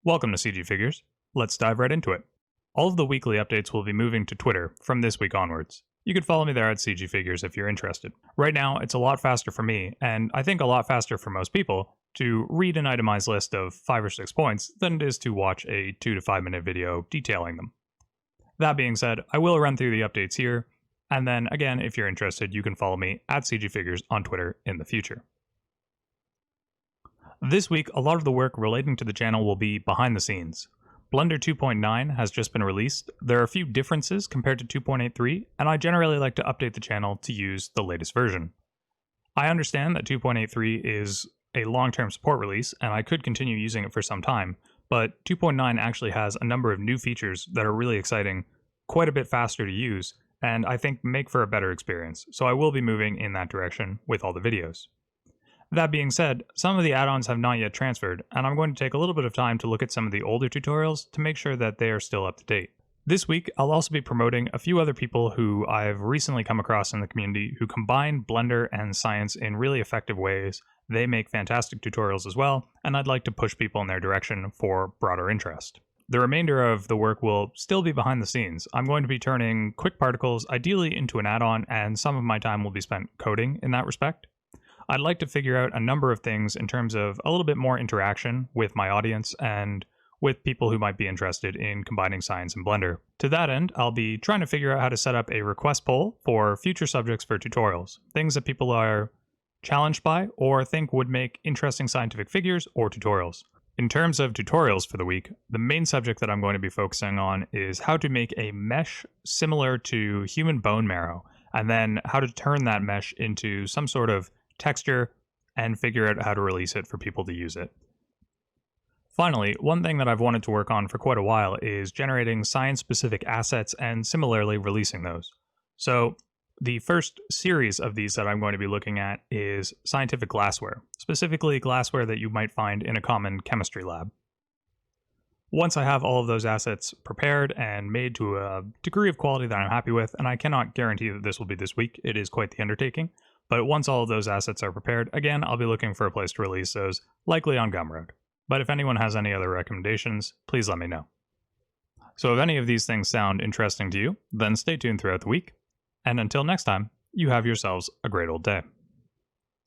Welcome to CG Figures. Let's dive right into it. All of the weekly updates will be moving to Twitter from this week onwards. You can follow me there at CG Figures if you're interested. Right now, it's a lot faster for me, and I think a lot faster for most people, to read an itemized list of 5 or 6 points than it is to watch a 2 to 5 minute video detailing them. That being said, I will run through the updates here, and then again, if you're interested, you can follow me at CG Figures on Twitter in the future. This week, a lot of the work relating to the channel will be behind the scenes. Blender 2.9 has just been released. There are a few differences compared to 2.83, and I generally like to update the channel to use the latest version. I understand that 2.83 is a long-term support release, and I could continue using it for some time, but 2.9 actually has a number of new features that are really exciting, quite a bit faster to use, and I think make for a better experience, so I will be moving in that direction with all the videos. That being said, some of the add-ons have not yet transferred, and I'm going to take a little bit of time to look at some of the older tutorials to make sure that they are still up to date. This week, I'll also be promoting a few other people who I've recently come across in the community who combine Blender and science in really effective ways. They make fantastic tutorials as well, and I'd like to push people in their direction for broader interest. The remainder of the work will still be behind the scenes. I'm going to be turning quick particles ideally into an add-on, and some of my time will be spent coding in that respect. I'd like to figure out a number of things in terms of a little bit more interaction with my audience and with people who might be interested in combining science and Blender. To that end, I'll be trying to figure out how to set up a request poll for future subjects for tutorials, things that people are challenged by or think would make interesting scientific figures or tutorials. In terms of tutorials for the week, the main subject that I'm going to be focusing on is how to make a mesh similar to human bone marrow, and then how to turn that mesh into some sort of texture and figure out how to release it for people to use it. Finally, one thing that I've wanted to work on for quite a while is generating science-specific assets and similarly releasing those. So the first series of these that I'm going to be looking at is scientific glassware, specifically glassware that you might find in a common chemistry lab. Once I have all of those assets prepared and made to a degree of quality that I'm happy with, and I cannot guarantee that this will be this week, it is quite the undertaking, but once all of those assets are prepared, again, I'll be looking for a place to release those, likely on Gumroad. But if anyone has any other recommendations, please let me know. So if any of these things sound interesting to you, then stay tuned throughout the week, and until next time, you have yourselves a great old day.